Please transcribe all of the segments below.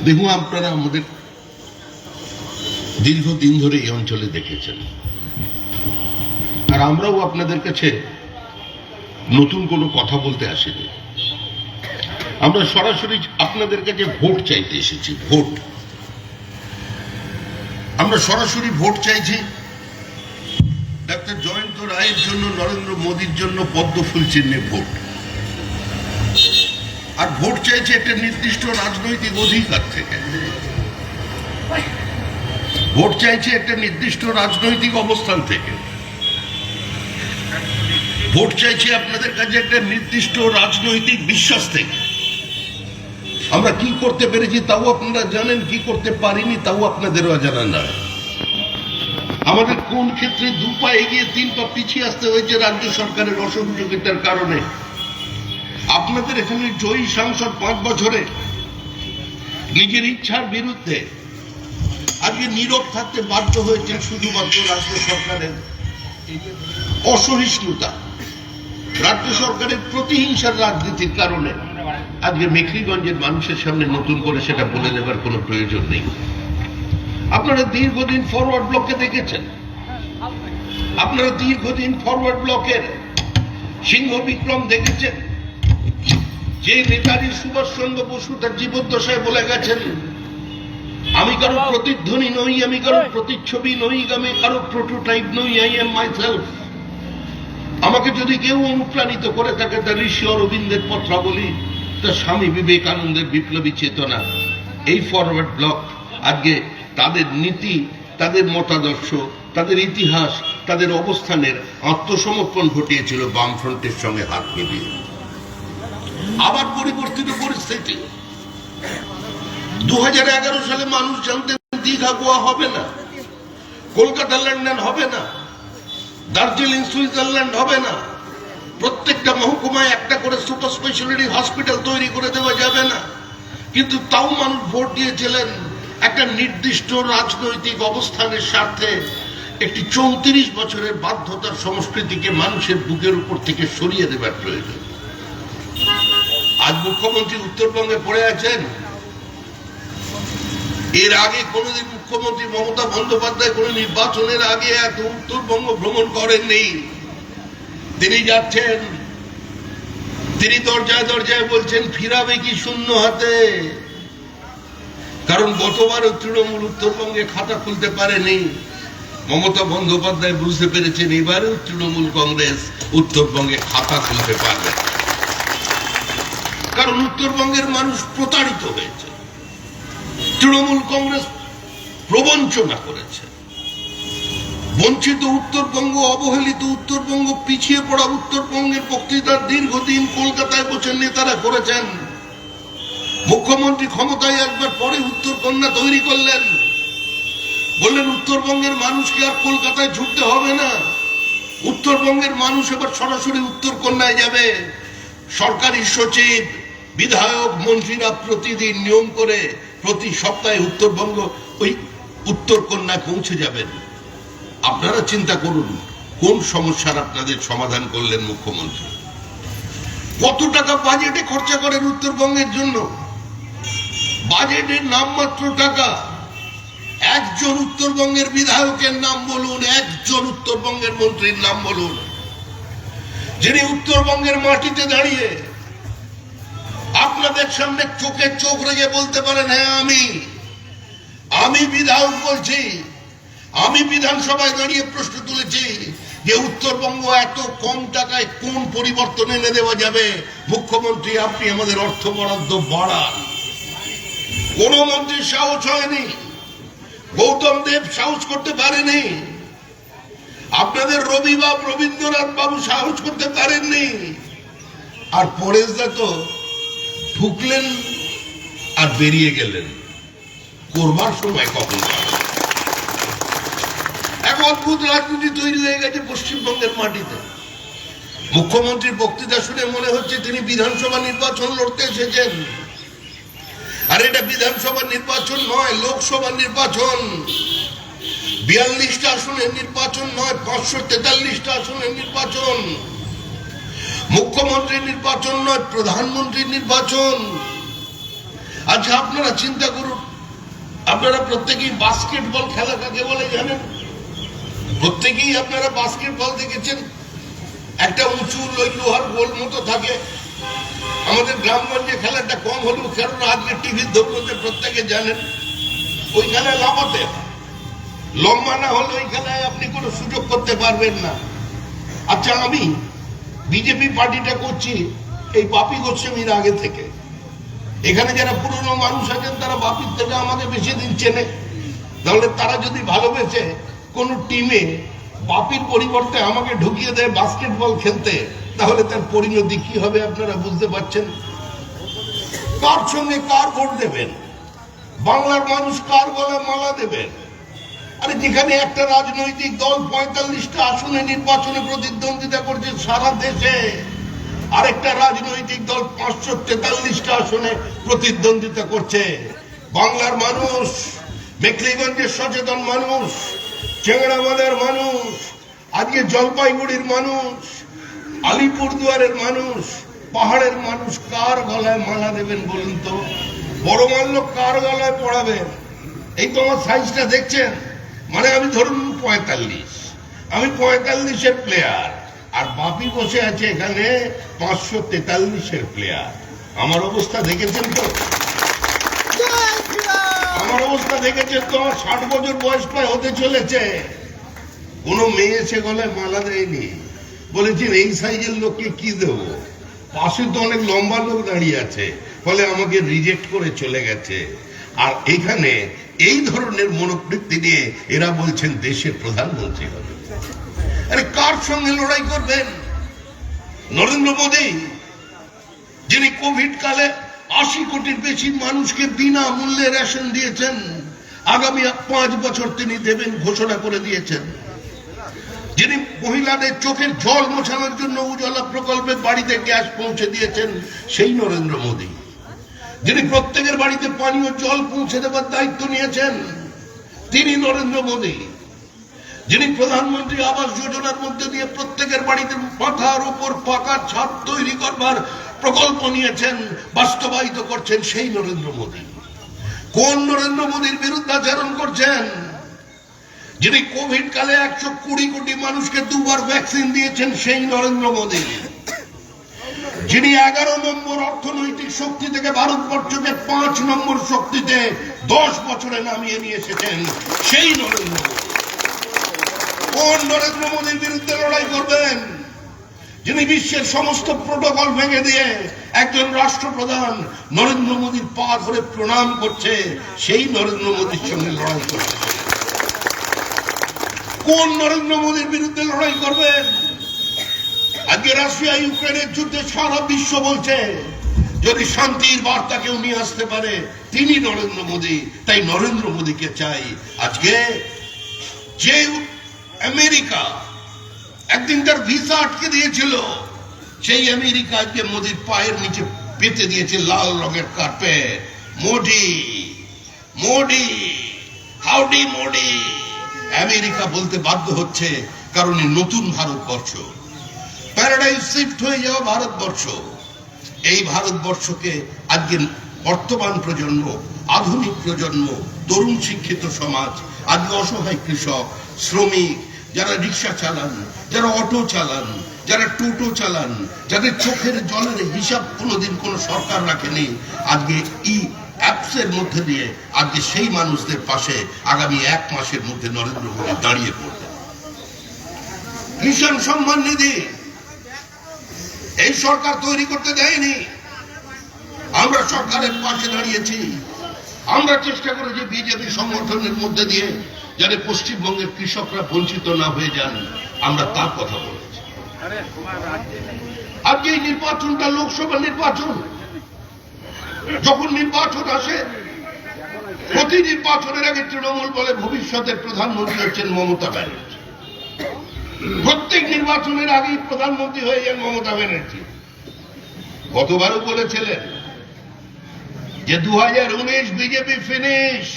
দেখুন, আপনারা আমাদের দীর্ঘদিন ধরে এই অঞ্চলে দেখেছেন, আর আমরাও আপনাদের কাছে নতুন কোনো কথা বলতে আসিনি। আমরা সরাসরি আপনাদের কাছে ভোট চাইতে এসেছি। ভোট, আমরা সরাসরি ভোট চাইছি। ডাক্তার জয়ন্ত রায়ের জন্য, নরেন্দ্র মোদীর জন্য পদ্মফুল চিহ্নে ভোট। আর ভোট চাইছে একটা নির্দিষ্ট রাজনৈতিক অধিকার থেকে। ভোট চাইছে একটা নির্দিষ্ট রাজনৈতিক অবস্থান থেকে। ভোট চাইছে আপনাদের কাছে একটা নির্দিষ্ট রাজনৈতিক বিশ্বাস থেকে। আমরা কি করতে পেরেছি তাও আপনারা জানেন, কি করতে পারিনি তাও আপনাদেরও জানা নয়। আমাদের কোন ক্ষেত্রে 2 পা এগিয়ে 3 পা পিছিয়ে আসতে হয়েছে রাজ্য সরকারের অসহযোগিতার কারণে। আপনাদের এখানে জয়ী সাংসদ 5 বছরে নিজের ইচ্ছার বিরুদ্ধে আজকে নীরব থাকতে বাধ্য হয়েছেন শুধুমাত্র রাজ্য সরকারের অসহিষ্ণুতা, রাজ্য সরকারের প্রতিহিংসার রাজনীতির কারণে। আজকে মেখলিগঞ্জের মানুষের সামনে নতুন করে সেটা বলে দেবার কোনো প্রয়োজন নেই। আপনারা দীর্ঘদিন ফরওয়ার্ড ব্লককে দেখেছেন। আপনারা দীর্ঘদিন ফরওয়ার্ড ব্লকের সিংহ বিক্রম দেখেছেন, যে নেতাজি সুভাষচন্দ্র বসু তার জীবদ্দশায় বলে গেছেন, আমি কারো প্রতিধ্বনি নই, আমি কারো প্রতিচ্ছবি নই, আমি কারো প্রোটোটাইপ নই, আই এম মাইসেলফ। আমাকে যদি কেউ অনুপ্রাণিত করে থাকে তার ঋষি অরবিন্দের পত্রাবলী, তার স্বামী বিবেকানন্দের বিপ্লবী চেতনা। এই ফরওয়ার্ড ব্লক আজকে তাদের নীতি, তাদের মতাদর্শ, তাদের ইতিহাস, তাদের অবস্থানের আত্মসমর্পণ ঘটিয়েছিল বামফ্রন্টের সঙ্গে হাত মিলিয়ে। আবার পরিবর্তিত পরিস্থিতি। 2011 সালে মানুষ জানতেন দীঘা গোয়া হবে না, কলকাতা লন্ডন হবে না, দার্জিলিং সুইজারল্যান্ড হবে না, প্রত্যেকটা মহকুমায় একটা করে সুপার স্পেশালিটি হসপিটাল তৈরি করে দেওয়া যাবে না। কিন্তু তাও মানুষ ভোট দিয়েছিলেন একটা নির্দিষ্ট রাজনৈতিক অবস্থানের স্বার্থে একটি 34 বছরের বাধ্যতার সংস্কৃতিকে মানুষের বুকের উপর থেকে সরিয়ে দেবার প্রয়োজন। আজ মুখ্যমন্ত্রী উত্তরবঙ্গে পড়ে আছেন। এর আগে কোনদিন মুখ্যমন্ত্রী মমতা বন্দ্যোপাধ্যায় কোন নির্বাচনের আগে এত উত্তরবঙ্গ ভ্রমণ করেননি। তিনি যাচ্ছেন, তিনি দরজায় দরজায় বলছেন ফিরাবে কি শূন্য হাতে। কারণ গতবারও তৃণমূল উত্তরবঙ্গে খাতা খুলতে পারেনি। মমতা বন্দ্যোপাধ্যায় বুঝতে পেরেছেন এবারেও তৃণমূল কংগ্রেস উত্তরবঙ্গে খাতা খুলতে পারবে, কারণ উত্তরবঙ্গের মানুষ প্রতারিত হয়েছে। তৃণমূল কংগ্রেস প্রবঞ্চনা করেছে। বঞ্চিত উত্তরবঙ্গ, অবহেলিত উত্তরবঙ্গ, পিছিয়ে পড়া উত্তরবঙ্গের বক্তৃতা দীর্ঘদিন কলকাতায় বসে নেতারা করেছেন। মুখ্যমন্ত্রী ক্ষমতায় আসবার পরে উত্তরকন্যা তৈরি করলেন, বললেন উত্তরবঙ্গের মানুষকে আর কলকাতায় ছুটতে হবে না, উত্তরবঙ্গের মানুষ এবার সরাসরি উত্তরকন্যায় যাবে। সরকারি সচিব, বিধায়ক, মন্ত্রীরা প্রতিদিন নিয়ম করে প্রতি সপ্তাহে উত্তরবঙ্গ ওই উত্তরকন্যায় পৌঁছে যাবেন। আপনারা চিন্তা করুন কোন সমস্যার আপনাদের সমাধান করলেন মুখ্যমন্ত্রী। কত টাকা বাজেটে খরচা করেন উত্তরবঙ্গের জন্য। বাজেটের নামমাত্র টাকা। একজন উত্তরবঙ্গের বিধায়কের নাম বলুন, একজন উত্তরবঙ্গের মন্ত্রীর নাম বলুন, যিনি উত্তরবঙ্গের মাটিতে দাঁড়িয়ে আপনাদের সামনে চোখে চোখ রেখে বলতে পারেন, হ্যাঁ আমি বিধায়ক বলছি, আমি বিধানসভায় দাঁড়িয়ে প্রশ্ন তুলেছি যে উত্তরবঙ্গ এত কম টাকায় কোন পরিবর্তন এনে দেওয়া যাবে। মুখ্যমন্ত্রী আপনি আমাদের অর্থ বরাদ্দ বাড়ান। কোন মন্ত্রীর সাহস হয়নি, গৌতম দেব সাহস করতে পারেনি, আপনাদের রবীন্দ্রনাথ বাবু সাহস করতে পারেননি। আর পরেশদা তো ঢুকলেন আর বেরিয়ে গেলেন, করবার সময় কখন। এক অদ্ভুত রাজনীতি তৈরি হয়ে গেছে পশ্চিমবঙ্গের মাটিতে। মুখ্যমন্ত্রীর বক্তৃতা শুনে মনে হচ্ছে তিনি বিধানসভা নির্বাচন লড়তে এসেছেন। আর এটা বিধানসভা নির্বাচন নয়, লোকসভা নির্বাচন। 42টা আসনের নির্বাচন নয়, 543টা আসনের নির্বাচন। মুখ্যমন্ত্রীর নির্বাচন নয়, প্রধানমন্ত্রীর নির্বাচন। আর আচ্ছা আপনারা চিন্তা করুন, আপনারা প্রত্যেকেই বাস্কেটবল খেলা কাকে বলে জানেন? প্রত্যেকেই আপনারা বাস্কেটবল দেখেছেন, একটা উঁচু লোহার গোল মতো থাকে। আমাদের গ্রামগঞ্জে খেলাটা কম হলেও কারণ আজকে টিভির দৌলতে প্রত্যেকে জানেন ওই খেলায় লাফাতে লম্বা না হলে ওই খেলায় আপনি কোনো সুযোগ করতে পারবেন না। আচ্ছা আমি বিজেপি পার্টিটা করছি এই বাপি গোস্বামীর আগে থেকে। এখানে যারা পুরনো মানুষ আছেন তারা বাপির থেকে আমাকে বেশি দিন চেনে। তাহলে তারা যদি ভালোবেসে কোনো টিমে বাপির পরিবর্তে আমাকে ঢুকিয়ে দেয় বাস্কেটবল খেলতে, তাহলে তার পরিণতি কি হবে আপনারা বুঝতে পারছেন। কার সঙ্গে কার ভোট দেবেন? বাংলার মানুষ কার গলায় মালা দেবেন? আরে যেখানে একটা রাজনৈতিক দল 45টা আসনে নির্বাচনে প্রতিদ্বন্দ্বিতা করছে সারা দেশে, আরেকটা রাজনৈতিক দল 543টা আসনে প্রতিদ্বন্দ্বিতা করছে। বাংলার মানুষ, মেখলিগঞ্জের সচেতন মানুষ, চেংড়াবাজার মানুষ, আজকে জলপাইগুড়ির মানুষ, আলিপুরদুয়ারের মানুষ, পাহাড়ের মানুষ কার গলায় মালা দেবেন বলুন তো? বড় মাল্য কার গলায় পড়াবেন? এই তো আমার সাইজটা দেখছেন, মানে আমি ধরুন 45, আমি 45-এর প্লেয়ার, আর বাপি বসে আছে এখানে 543-এর প্লেয়ার। আমার অবস্থা দেখেছেন তো? আমার অবস্থা দেখেছেন তো? আমার 60 বছর বয়স প্রায় হতে চলেছে। কোনো মেয়ে এসে গলায় মালা দেয়নি। বলেছেন এই সাইজের লোককে কি দেবো? পাশে তো অনেক লম্বা লোক দাঁড়িয়ে আছে, ফলে আমাকে রিজেক্ট করে চলে গেছে। আর এখানে এই ধরনের মনোবৃত্তি নিয়ে এরা বলছেন দেশের প্রধানমন্ত্রী হবে। আরে কার সঙ্গে লড়াই করবেন? নরেন্দ্র মোদী, যিনি কোভিড কালে 80 কোটির বেশি মানুষকে বিনামূল্যে রেশন দিয়েছেন, আগামী 5 বছর তিনি দেবেন ঘোষণা করে দিয়েছেন। যিনি মহিলাদের চোখের জল মোছানোর জন্য উজালা প্রকল্পে বাড়িতে গ্যাস পৌঁছে দিয়েছেন, সেই নরেন্দ্র মোদী। যিনি প্রত্যেকের বাড়িতে পানীয় জল পৌঁছে দেওয়ার দায়িত্ব নিয়েছেন, তিনি নরেন্দ্র মোদী। যিনি প্রধানমন্ত্রী আবাস যোজনার মধ্যে দিয়ে প্রত্যেকের বাড়িতে মাথার উপর পাকা ছাদ তৈরি করবার প্রকল্প নিয়েছেন, বাস্তবায়িত করছেন, সেই নরেন্দ্র মোদী। কোন নরেন্দ্র মোদীর বিরুদ্ধাচরণ করছেন? যিনি কোভিড কালে 120 কোটি মানুষকে 2 বার ভ্যাকসিন দিয়েছেন, সেই নরেন্দ্র মোদী। যিনি 11 নম্বর অর্থনৈতিক শক্তি থেকে ভারতবর্ষকে 5 নম্বর শক্তিতে 10 বছরে নামিয়ে নিয়ে এসেছেন, সেই নরেন্দ্র মোদী। কোন নরেন্দ্র মোদীর বিরুদ্ধে লড়াই করবেন? যিনি বিশ্বের সমস্ত প্রোটোকল ভেঙে দিয়ে একজন রাষ্ট্রপ্রধান নরেন্দ্র মোদীর পা ধরে প্রণাম করছে, সেই নরেন্দ্র মোদীর সঙ্গে লড়াই করছে। কোন নরেন্দ্র মোদীর বিরুদ্ধে লড়াই করবেন? আজকে রাশিয়া ইউক্রেনের যুদ্ধে সারা বিশ্ব বলছে যদি শান্তির বার্তা কেউ নিয়ে আসতে পারে তিনি নরেন্দ্র মোদী। তাই নরেন্দ্র মোদীকে চাই। আজকে যে আমেরিকা একদিন তার ভিসা আটকে দিয়েছিল, সেই আমেরিকা আজকে মোদীর পায়ের নিচে পেতে দিয়েছে লাল রঙের carpet. Modi, Modi, Howdy Modi. America বলতে বাধ্য হচ্ছে, কারণ এই নতুন ভারতবর্ষ, প্যারাডাইজ শিফট হয়ে যাওয়া ভারতবর্ষ, এই ভারতবর্ষকে আজকে বর্তমান প্রজন্ম, আধুনিক প্রজন্ম, তরুণ শিক্ষিত সমাজ, আজকে অসহায় কৃষক, শ্রমিক, যারা রিক্সা চালান, যারা অটো চালান, যারা টোটো চালান, যাদের চোখের জলের হিসাব কোনোদিন কোনো সরকার রাখেনি, আজকে অ্যাপসের মধ্যে দিয়ে আজকে সেই মানুষদের পাশে আগামী 1 মাসের মধ্যে নরেন্দ্র মোদী দাঁড়িয়ে পড়বে। কিষাণ সম্মান নিধি এই সরকার তৈরি করতে দেয়নি, আমরা সরকারের পাশে দাঁড়িয়েছি। আমরা চেষ্টা করেছি বিজেপি সংগঠনের মধ্যে দিয়ে যাতে পশ্চিমবঙ্গের কৃষকরা বঞ্চিত না হয়ে যান, আমরা তার কথা বলেছি। আজকে এই নির্বাচনটা লোকসভা নির্বাচন, যখন নির্বাচন আসে প্রতি নির্বাচনের আগে তৃণমূল বলে ভবিষ্যতের প্রধানমন্ত্রী হচ্ছেন মমতা ব্যানার্জি। প্রত্যেক নির্বাচনের আগেই প্রধানমন্ত্রী হয়ে যান মমতা ব্যানার্জি। গতবারও বলেছিলেন যে 2019 বিজেপি ফিনিশ,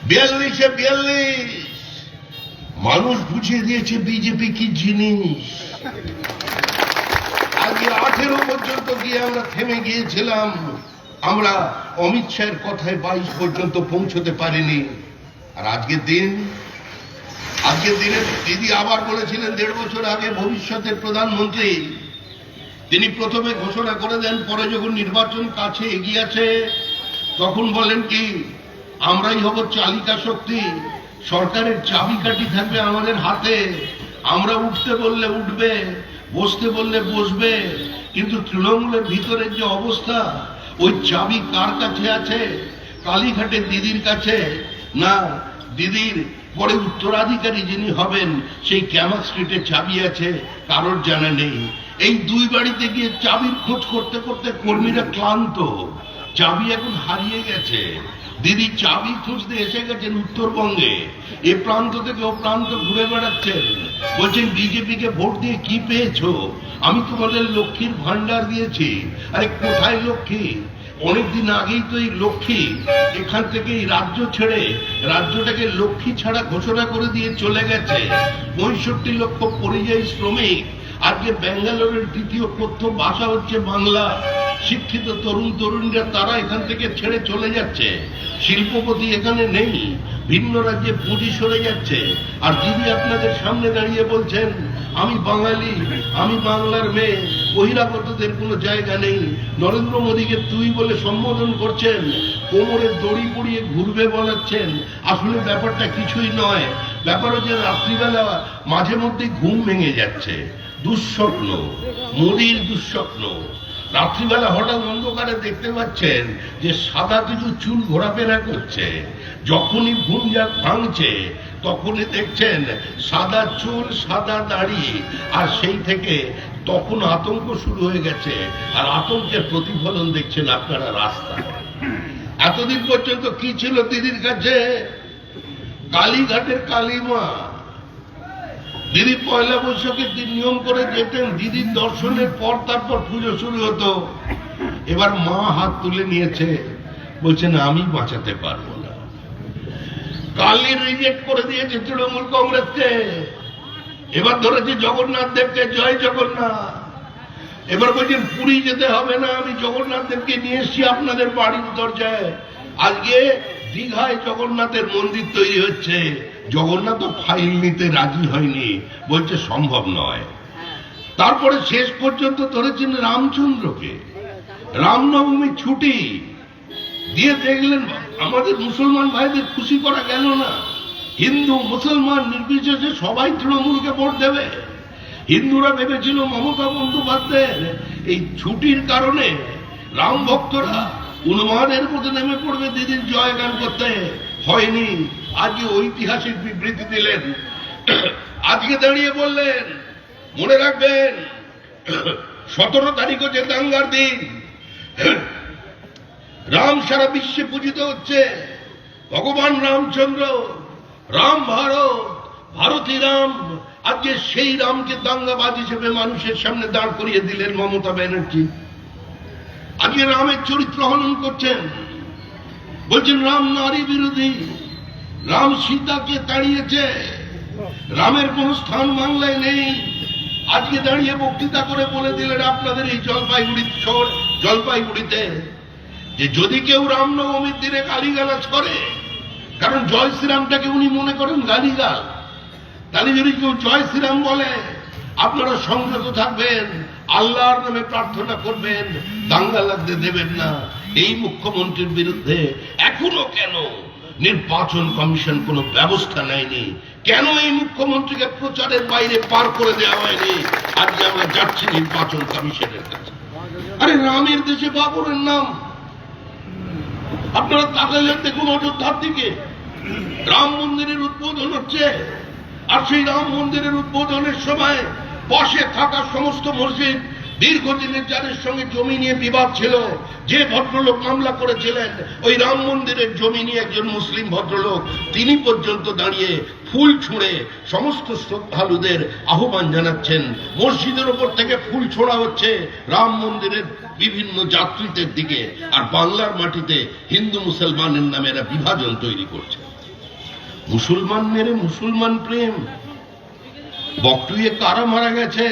42-এ 42। মানুষ বুঝিয়ে দিয়েছে বিজেপি কি জিনিস। আজকে 18 পর্যন্ত গিয়ে আমরা থেমে গিয়েছিলাম, আমরা অমিত শাহের কথায় 22 পর্যন্ত পৌঁছতে পারিনি। আর আজকের দিনে দিদি আবার বলেছিলেন 1.5 বছর আগে ভবিষ্যতের প্রধানমন্ত্রী, তিনি প্রথমে ঘোষণা করে দেন, পরে যখন নির্বাচন কাছে এগিয়ে আছে তখন বলেন কি, আমরাই হব চালিকা শক্তি, সরকারের চাবিকাঠি থাকবে আমাদের হাতে, আমরা উঠতে বললে উঠবে, বসতে বললে বসবে। কিন্তু তৃণমূলের ভিতরের যে অবস্থা, ওই চাবি কার কাছে আছে? কালীঘাটের দিদির কাছে না, দিদির পরে উত্তরাধিকারী যিনি হবেন সেই ক্যামাক স্ট্রিটে চাবি আছে, কারোর জানা নেই। এই 2 বাড়িতে গিয়ে চাবির খোঁজ করতে করতে কর্মীরা ক্লান্ত, চাবি এখন হারিয়ে গেছে। দিদি চাবি খুঁজতে এসে গেছেন উত্তরবঙ্গে, এ প্রান্ত থেকে ও প্রান্ত ঘুরে বেড়াচ্ছেন, বলছেন বিজেপিকে ভোট দিয়ে কি পেয়েছো? আমি তোমাদের লক্ষ্মীর ভান্ডার দিয়েছি। আরে কোথায় লক্ষ্মী? অনেকদিন আগেই তো এই লক্ষ্মী এখান থেকে এই রাজ্য ছেড়ে রাজ্যটাকে লক্ষ্মী ছাড়া ঘোষণা করে দিয়ে চলে গেছে। 65 লক্ষ পরিযায়ী শ্রমিক, আজকে ব্যাঙ্গালোরের দ্বিতীয় প্রথম ভাষা হচ্ছে বাংলা। শিক্ষিত তরুণ তরুণীরা তারা এখান থেকে ছেড়ে চলে যাচ্ছে, শিল্পপতি এখানে নেই, ভিন্ন রাজ্যে পুঁজি সরে যাচ্ছে। আর দিদি আপনাদের সামনে দাঁড়িয়ে বলছেন আমি বাঙালি, আমি বাংলার মেয়ে, বহিরাগতদের কোনো জায়গা নেই। নরেন্দ্র মোদীকে তুই বলে সম্বোধন করছেন, কোমরে দড়ি পরিয়ে ঘুরবে বলাচ্ছেন। আসলে ব্যাপারটা কিছুই নয়, ব্যাপার হচ্ছে রাত্রিবেলা মাঝে মধ্যে ঘুম ভেঙে যাচ্ছে, দুঃস্বপ্ন, মোদীর দুঃস্বপ্ন। রাত্রিবেলা হঠাৎ অন্ধকারে দেখতে পাচ্ছেন যে সাদা কিছু চুল ঘোরাফেরা করছে, যখনই ঘুম ভাঙছে তখনই দেখছেন সাদা চুল, সাদা দাড়ি। আর সেই থেকে তখন আতঙ্ক শুরু হয়ে গেছে, আর আতঙ্কের প্রতিফলন দেখছেন আপনারা রাস্তায়। এতদিন পর্যন্ত কি ছিল দিদির কাছে? কালীঘাটের কালীমা। দিদি পয়লা বৈশাখের দিন নিয়ম করে যেতেন, দিদির দর্শনের পর তারপর পুজো শুরু হতো। এবার মা হাত তুলে নিয়েছে, বলছেন আমি বাঁচাতে পারবো না। কালী রিজেক্ট করে দিয়েছে তৃণমূল কংগ্রেসকে, এবার ধরেছে জগন্নাথ দেবকে, জয় জগন্নাথ। এবার বলছেন পুরী যেতে হবে না, আমি জগন্নাথ দেবকে নিয়ে এসছি আপনাদের বাড়ির দরজায়। আজকে দীঘায় জগন্নাথের মন্দির তৈরি হচ্ছে, জগন্নাথ ফাইল নিতে রাজি হয়নি, বলছে সম্ভব নয়। তারপরে শেষ পর্যন্ত ধরেছেন রামচন্দ্রকে, রামনবমী ছুটি দিয়ে দেখলেন আমাদের মুসলমান ভাইদের খুশি করা গেল না। হিন্দু মুসলমান নির্বিশেষে সবাই তৃণমূলকে ভোট দেবে। হিন্দুরা ভেবেছিল মমতা বন্দ্যোপাধ্যায়ের এই ছুটির কারণে রাম ভক্তরা উন্মাদের মধ্যে নেমে পড়বে দিদির জয়গান করতে, হয়নি। আজকে ঐতিহাসিক বিবৃতি দিলেন, আজকে দাঁড়িয়ে বললেন মনে রাখবেন 17 তারিখ হচ্ছে দাঙ্গার দিন, রাম সারা বিশ্বে পূজিত হচ্ছে, ভগবান রামচন্দ্র, রাম ভারত, ভারতী রাম। আজকে সেই রামকে দাঙ্গাবাজ হিসেবে মানুষের সামনে দাঁড় করিয়ে দিলেন মমতা ব্যানার্জি। আজকে রামের চরিত্র হনন করছেন, বলছেন রাম নারী বিরোধী, রাম সীতাকে তাড়িয়েছে, রামের কোন স্থান বাংলায় নেই। আজকে দাঁড়িয়ে বক্তৃতা করে বলে দিলেন আপনাদের এই জলপাইগুড়িতে যে যদি কেউ রামনবমীর দিনে গালিগালাজ করে, কারণ জয় শ্রীরামটাকে উনি মনে করেন গালিগাল, তাহলে যদি কেউ জয় শ্রীরাম বলে আপনারা সংযত থাকবেন, আল্লাহর নামে প্রার্থনা করবেন, দাঙ্গা লাগতে দেবেন না। এই মুখ্যমন্ত্রীর বিরুদ্ধে এখনো কেন নির্বাচন কমিশন কোনো ব্যবস্থা নেয়নি? কেন এই মুখ্যমন্ত্রীকে প্রচারের বাইরে পার করে দেওয়া হয়নি? আজকে আমরা যাচ্ছি নির্বাচন কমিশনের কাছে। আরে রামের দেশে বাবরের নাম, আপনারা তাকালেন দেখুন অযোধ্যার দিকে রাম মন্দিরের উদ্বোধন হচ্ছে, আর সেই রাম মন্দিরের উদ্বোধনের সময় পাশে থাকা সমস্ত মসজিদ, দীর্ঘদিনের যাদের সঙ্গে জমি নিয়ে বিবাদ ছিল, যে ভদ্রলোক মামলা করেছিলেন ওই রাম মন্দিরের জমি নিয়ে, একজন মুসলিম ভদ্রলোক, তিনি পর্যন্ত দাঁড়িয়ে ফুল ছুঁড়ে সমস্ত শ্রদ্ধালুদের আহ্বান জানাচ্ছেন। মসজিদের ওপর থেকে ফুল ছোড়া হচ্ছে রাম মন্দিরের বিভিন্ন যাত্রীদের দিকে, আর বাংলার মাটিতে হিন্দু মুসলমানের নামে এরা বিভাজন তৈরি করছে। মুসলমান মেরে মুসলমান প্রেম, বকটুয়ে কারা মারা গেছে?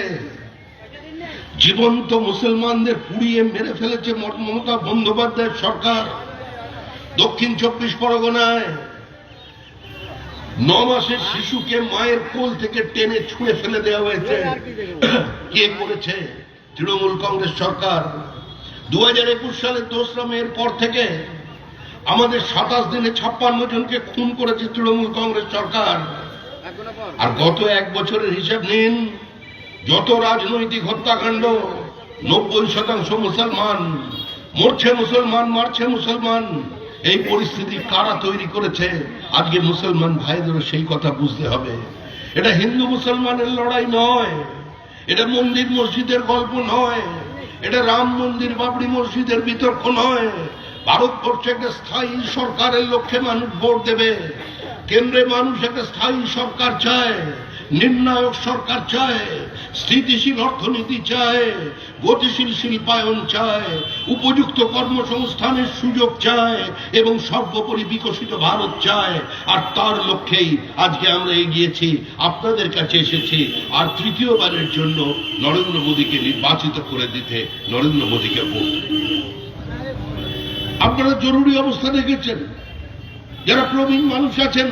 জীবন্ত মুসলমানদের পুড়িয়ে মেরে ফেলেছে মমতা বন্দ্যোপাধ্যায়ের সরকার। দক্ষিণ 24 পরগনায় 9 মাসের শিশুকে মায়ের কোল থেকে টেনে ছুঁড়ে ফেলে দেওয়া হয়েছে। কে করেছে? তৃণমূল কংগ্রেস সরকার। 2021 সালের 2রা মের পর থেকে আমাদের 27 দিনে 56 জনকে খুন করেছে তৃণমূল কংগ্রেস সরকার। আর গত 1 বছরের হিসাব নিন, যত রাজনৈতিক হত্যাকাণ্ড, 90% মুসলমান। মরছে মুসলমান, মারছে মুসলমান। এই পরিস্থিতি কারা তৈরি করেছে? আজকে মুসলমান ভাইদেরও সেই কথা বুঝতে হবে। এটা হিন্দু মুসলমানের লড়াই নয়, এটা মন্দির মসজিদের গল্প নয়, এটা রাম মন্দির বাবরি মসজিদের বিতর্ক নয়। ভারতবর্ষে একটা স্থায়ী সরকারের লক্ষ্যে মানুষ ভোট দেবে। কেন্দ্রে মানুষ একটা স্থায়ী সরকার চায়, নির্ণায়ক সরকার চায়, স্থিতিশীল অর্থনীতি চায়, গতিশীল শিল্পায়ন চায়, উপযুক্ত কর্মসংস্থানের সুযোগ চায় এবং সর্বোপরি বিকশিত ভারত চায়। আর তার লক্ষ্যেই আজকে আমরা এগিয়েছি, আপনাদের কাছে এসেছি। আর তৃতীয়বারের জন্য নরেন্দ্র মোদীকে নির্বাচিত করে দিতে, নরেন্দ্র মোদীকে ভোট। আপনারা জরুরি অবস্থা দেখেছেন, যারা প্রবীণ মানুষ আছেন,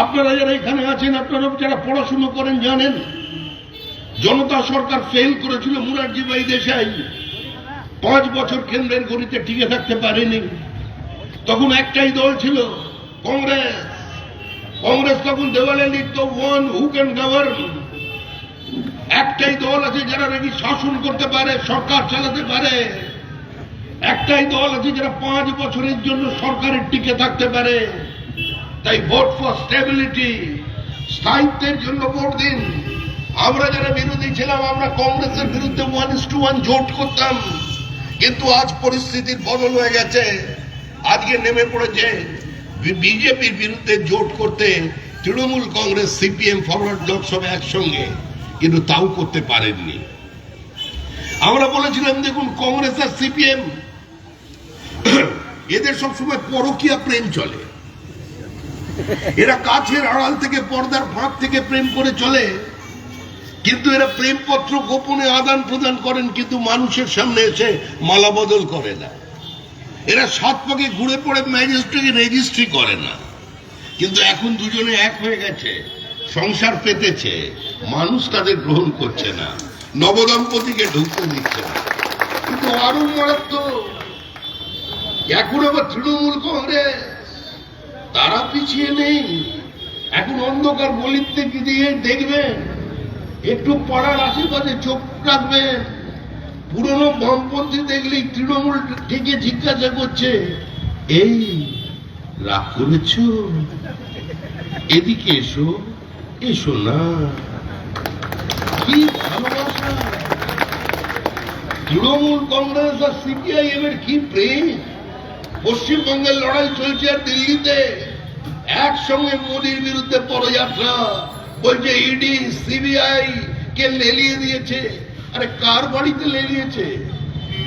আপনারা যারা এখানে আছেন, আপনারা যারা পড়াশুনো করেন জানেন, জনতা সরকার ফেল করেছিল মুরারজি ভাই দেশাই। 5 বছর কেন্দ্রের গদিতে টিকে থাকতে পারেনি। তখন একটাই দল ছিল, কংগ্রেস। কংগ্রেস তখন দেওয়ালে লিখত ওয়ান হু ক্যান গভর্ন। একটাই দল আছে যারা নাকি শাসন করতে পারে, সরকার চালাতে পারে। একটাই দল আছে যারা 5 বছরের জন্য সরকারের টিকে থাকতে পারে। তাই ভোট ফর স্টেবিলিটি, স্থায়িত্বের জন্য ভোট দিন। আমরা যারা বিরোধী ছিলাম, আমরা কংগ্রেসের বিরুদ্ধে 1:1 জোট করতাম, কিন্তু আজ পরিস্থিতির বদল হয়ে গেছে। আজকে নেমে পড়েছে বিজেপির বিরুদ্ধে জোট করতে Trinamool Congress, CPM, forward block সব একসঙ্গে, কিন্তু তাও করতে পারেননি। আমরা বলেছিলাম দেখুন, কংগ্রেস আর সিপিএম এদের সবসময় পরকীয়া প্রেম চলে। এরা কাছের আড়াল থেকে, পর্দার ফাঁক থেকে প্রেম করে চলে, কিন্তু এরা প্রেমপত্র গোপনে আদান প্রদান করেন, কিন্তু মানুষের সামনে এসে মালা বদল করে না। এরা 7 পাকে ঘুরে পড়ে ম্যাজিস্ট্রেটকে রেজিস্ট্রি করে না। কিন্তু এখন দুজনে এক হয়ে গেছে, সংসার পেতেছে, মানুষ তাদের গ্রহণ করছে না, নবদম্পতিকে ঢুকতে দিচ্ছে না। কিন্তু আরো মারাত্মক, এখন আবার তৃণমূল কংগ্রেস, তারা পিছিয়ে নেই। এখন অন্ধকার গলিতে দিয়ে দেখবেন, একটু পাড়ার আশেপাশে চোখ রাখবেন, পুরনো বামপন্থী দেখলেই তৃণমূল থেকে জিজ্ঞাসা করছে, এই রাগ করেছ, এদিকে এসো, এসো না। কি ভালোবাসা! তৃণমূল কংগ্রেস আর সিপিআইএম এর কি প্রেম! পশ্চিমবঙ্গের লড়াই চলছে আর দিল্লিতে একসঙ্গে মোদীর বিরুদ্ধে পদযাত্রা। বলছে ইডি সিবিআই কে লেলিয়ে দিয়েছে। আরে কার বাড়িতে লেলিয়েছে?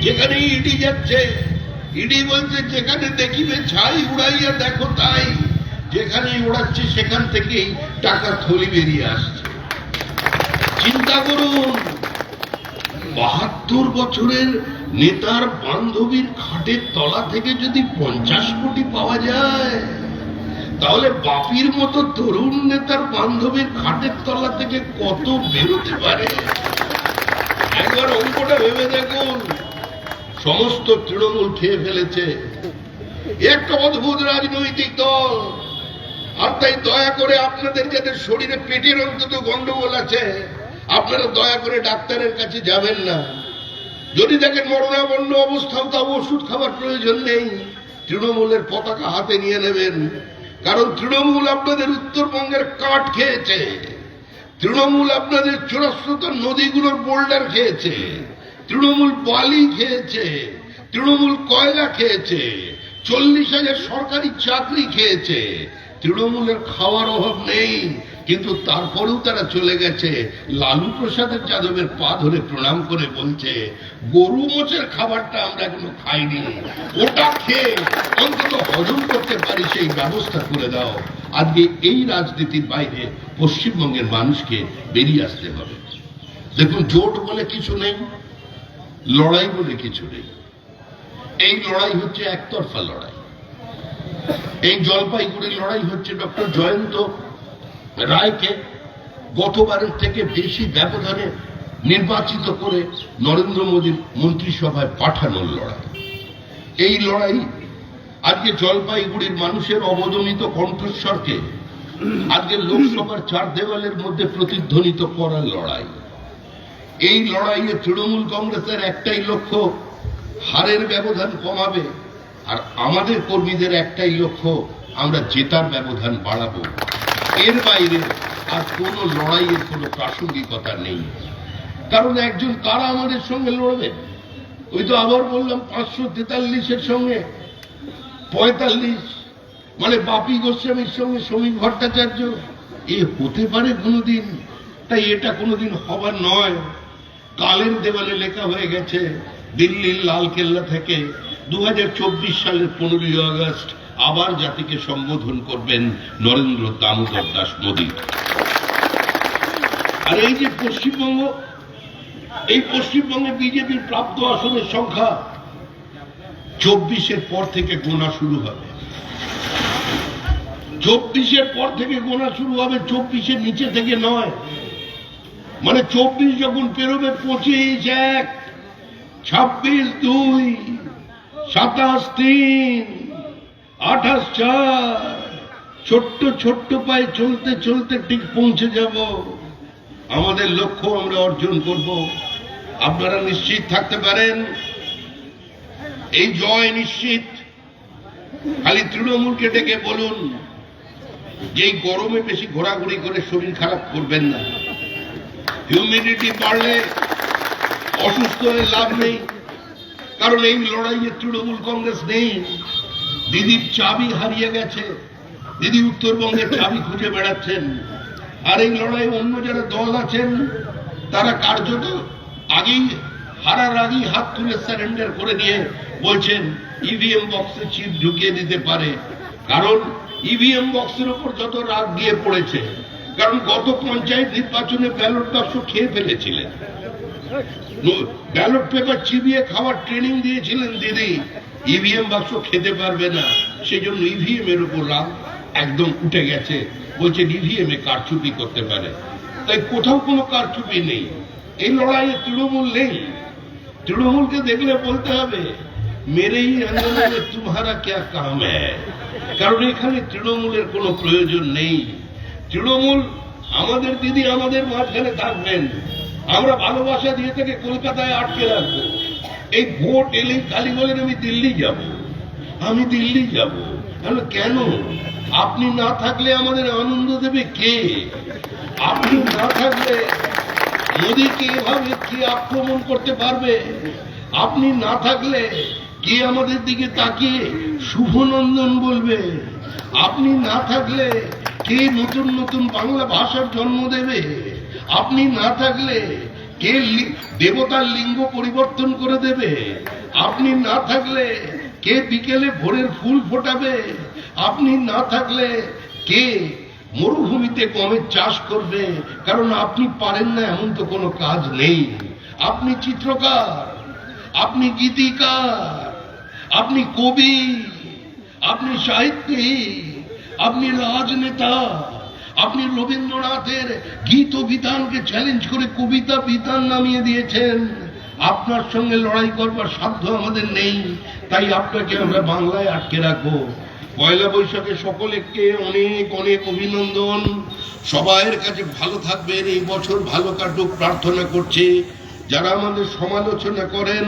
যেখানে ইডি যাচ্ছে, ইডি বলছে যেখানে দেখিবে ছাই উড়াইয়া দেখো তাই। যেখানেই উড়াচ্ছে সেখান থেকেই টাকা থলি বেরিয়ে আসছে। চিন্তা করুন, 72 বছরের নেতার বান্ধবীর খাটের তলা থেকে যদি 50 কোটি পাওয়া যায়, তাহলে বাপির মতো তরুণ নেতার বান্ধবীর খাটের তলা থেকে কত বেরোতে পারে? একবার অঙ্কটা ভেবে দেখুন। সমস্ত তৃণমূল খেয়ে ফেলেছে। একটা অদ্ভুত রাজনৈতিক দল। আর তাই দয়া করে আপনাদের যাদের শরীরে পেটের অন্তত গন্ডগোল আছে, আপনারা দয়া করে ডাক্তারের কাছে যাবেন না। যদি দেখেন মরণাপন্ন অবস্থাও, তাও ওষুধ খাবার প্রয়োজন নেই। তৃণমূলের পতাকা হাতে নিয়ে নেবেন, কারণ তৃণমূল আপনাদের উত্তরবঙ্গের কাঠ খেয়েছে। তৃণমূল আপনাদের চূড়াস্রোত নদীগুলোর বোল্ডার খেয়েছে। তৃণমূল বালি খেয়েছে, তৃণমূল কয়লা খেয়েছে, 40,000 সরকারি চাকরি খেয়েছে। তৃণমূলের খাওয়ার অভাব নেই, কিন্তু তারপরেও তারা চলে গেছে লালু প্রসাদ যাদবের পা ধরে প্রণাম করে বলছে, গরু মোচের খাবারটা আমরা এখনো খাইনি, ওটা খেয়ে অন্তত হজম করতে পারি সেই ব্যবস্থা করে দাও। আজকে এই রাজনীতির বাইরে পশ্চিমবঙ্গের মানুষকে বেরিয়ে আসতে হবে। দেখুন, জোট বলে কিছু নেই, লড়াই বলে কিছু নেই। এই লড়াই হচ্ছে একতরফা লড়াই। এই জলপাইগুড়ির লড়াই হচ্ছে ডক্টর জয়ন্ত রায়কে গতবারের থেকে বেশি ব্যবধানে নির্বাচিত করে নরেন্দ্র মোদীর মন্ত্রিসভায় পাঠানোর লড়াই। এই লড়াই আজকে জলপাইগুড়ির মানুষের অবদমিত কণ্ঠস্বরকে আজকে লোকসভার চার দেওয়ালের মধ্যে প্রতিধ্বনিত করার লড়াই। এই লড়াইয়ে তৃণমূল কংগ্রেসের একটাই লক্ষ্য, হারের ব্যবধান কমাবে, আর আমাদের কর্মীদের একটাই লক্ষ্য, আমরা জেতার ব্যবধান বাড়াবো। এর বাইরে আর কোনো লড়াইয়ের কোনো প্রাসঙ্গিকতা নেই। কারণ একজন কারা আমাদের সঙ্গে লড়বে? ওই তো আবার বললাম 543-এর সঙ্গে 45, মানে বাপি গোস্বামীর সঙ্গে শ্রমিক ভট্টাচার্য। এ হতে পারে কোনোদিন? তাই এটা কোনোদিন হবার নয়। কালের দেওয়ালে লেখা হয়ে গেছে, দিল্লির লালকেল্লা থেকে 2024 সালের 15ই আগস্ট আবার জাতিকে সম্বোধন করবেন নরেন্দ্র দামোদর দাস মোদী। আর এই যে পশ্চিমবঙ্গ, এই পশ্চিমবঙ্গে বিজেপির প্রাপ্ত আসনের সংখ্যা 24-এর পর থেকে গোনা শুরু হবে। 24-এর পর থেকে গোনা শুরু হবে, 24-এর নিচে থেকে নয়। মানে 24 যখন পেরোবে, 25, 1, 26, 2, 27, 3, 28, 4, ছোট্ট ছোট্ট পায়ে চলতে চলতে ঠিক পৌঁছে যাব। আমাদের লক্ষ্য আমরা অর্জন করব। আপনারা নিশ্চিত থাকতে পারেন, এই জয় নিশ্চিত। খালি তৃণমূলকে ডেকে বলুন যে এই গরমে বেশি ঘোরাঘুরি করে শরীর খারাপ করবেন না। হিউমিডিটি বাড়লে অসুস্থ হয়ে লাভ নেই, কারণ এই লড়াইয়ে তৃণমূল কংগ্রেস নেই। দিদির চাবি হারিয়ে গেছে, দিদি উত্তরবঙ্গের চাবি খুঁজে বেড়াচ্ছেন। আর এই লড়াই অন্য যারা দল আছেন তারা কার্যত আগেই হারার আগেই হাত তুলে সারেন্ডার করে দিয়ে বলছেন ইভিএম বক্সে চিপ ঢুকিয়ে দিতে পারে। কারণ ইভিএম বক্সের উপর যত রাগ দিয়ে পড়েছে, কারণ গত পঞ্চায়েত নির্বাচনে ব্যালট বাক্স খেয়ে ফেলেছিলেন, ব্যালট পেপার চিবিয়ে খাওয়ার ট্রেনিং দিয়েছিলেন দিদি, ইভিএম বাক্স খেতে পারবে না, সেই জন্য ইভিএম এর উপর রাগ একদম উঠে গেছে। বলছেন ইভিএম এ কারচুপি করতে পারে। তাই কোথাও কোনো কারচুপি নেই। এই লড়াইয়ে তৃণমূল নেই। তৃণমূলকে দেখলে বলতে হবে মেরে হি আন্দোলনে তুমহারা ক্যা কাম হ্যায়। কারণ এখানে তৃণমূলের কোনো প্রয়োজন নেই। তৃণমূল আমাদের দিদি আমাদের মাঝখানে থাকবেন, আমরা ভালোবাসা দিয়ে থেকে কলকাতায় আটকে রাখবো। এই ভোট এলেই খালি বলেন আমি দিল্লি যাব, আমি দিল্লি যাব। কেন? আপনি না থাকলে আমাদের আনন্দ দেবে কে? আপনি না থাকলে মোদীকে এভাবে কে আক্রমণ করতে পারবে? আপনি না থাকলে কে আমাদের দিকে তাকিয়ে শুভনন্দন বলবে? আপনি না থাকলে কে নতুন নতুন বাংলা ভাষার জন্ম দেবে? আপনি না থাকলে কে দেবতার লিঙ্গ পরিবর্তন করে দেবে? আপনি না থাকলে কে বিকেলে ভোরের ফুল ফোটাবে? আপনি না থাকলে কে মরুভূমিতে গমের চাষ করবে? কারণ আপনি পারেন না এমন তো কোনো কাজ নেই। আপনি চিত্রকার, আপনি গীতিকার, আপনি কবি, আপনি সাহিত্যিক, আপনি রাজনেতা। আপনি রবীন্দ্রনাথের গীত বিতানকে চ্যালেঞ্জ করে কবিতা বিতান নামিয়ে দিয়েছেন। আপনার সঙ্গে লড়াই করবার সাধ্য আমাদের নেই, তাই আপনাকে আমরা বাংলায় আটকে রাখবো। পয়লা বৈশাখে সকলকে অনেক অনেক অভিনন্দন। সবাইয়ের কাছে ভালো থাকবেন, এই বছর ভালো কাটুক প্রার্থনা করছি। যারা আমাদের সমালোচনা করেন,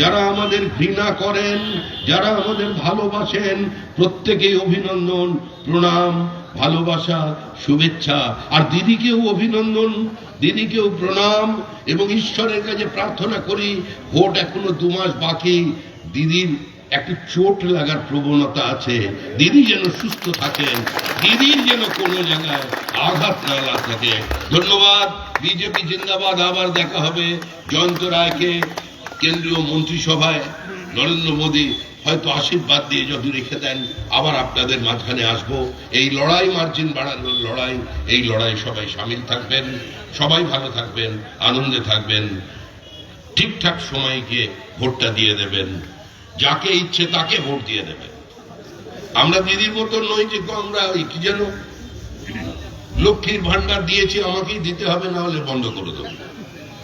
যারা আমাদের ঘৃণা করেন, যারা আমাদের ভালোবাসেন, প্রত্যেকেই অভিনন্দন, প্রণাম, ভালোবাসা, শুভেচ্ছা। আর দিদিকেও অভিনন্দন, দিদিকেও প্রণাম, এবং ঈশ্বরের কাছে প্রার্থনা করি ভোট এখনো 2 মাস বাকি। দিদির একটি চোট লাগার প্রবণতা আছে, দিদি যেন সুস্থ থাকেন, দিদির যেন কোনো জায়গায় আঘাত না থাকে। ধন্যবাদ। বিজেপি জিন্দাবাদ। আবার দেখা হবে। জয়ন্ত রায়কে কেন্দ্রীয় মন্ত্রিসভায় নরেন্দ্র মোদী হয়তো আশীর্বাদ দিয়ে যদি রেখে দেন, আবার আপনাদের মাঝখানে আসবো। এই লড়াই, মার্জিন বাড়ানোর লড়াই, এই লড়াই সবাই সামিল থাকবেন, সবাই ভালো থাকবেন, আনন্দে থাকবেন, ঠিকঠাক সময় গিয়ে ভোটটা দিয়ে দেবেন, যাকে ইচ্ছে তাকে ভোট দিয়ে দেবেন। আমরা দিদির মতন নই যে আমরা ওই কি যেন লক্ষ্মীর ভান্ডার দিয়েছি আমাকেই দিতে হবে, না হলে বন্ধ করে দেবো,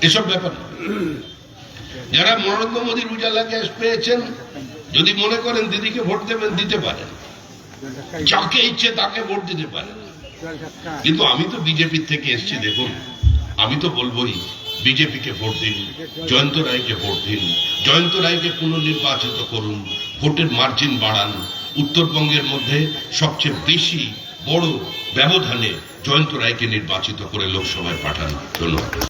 এসব ব্যাপার না। যারা নরেন্দ্র মোদীর উজালা গ্যাস পেয়েছেন, যদি মনে করেন দিদিকে ভোট দেবেন, দিতে পারেন, যাকে ইচ্ছে তাকে ভোট দিতে পারেন। কিন্তু আমি তো বিজেপির থেকে এসছি, দেখুন আমি তো বলবোই বিজেপিকে ভোট দিন, জয়ন্ত রায়কে ভোট দিন, জয়ন্ত রায়কে পুনর্নির্বাচিত করুন, ভোটের মার্জিন বাড়ান, উত্তরবঙ্গের মধ্যে সবচেয়ে বেশি বড় ব্যবধানে জয়ন্ত রায়কে নির্বাচিত করে লোকসভায় পাঠান। ধন্যবাদ।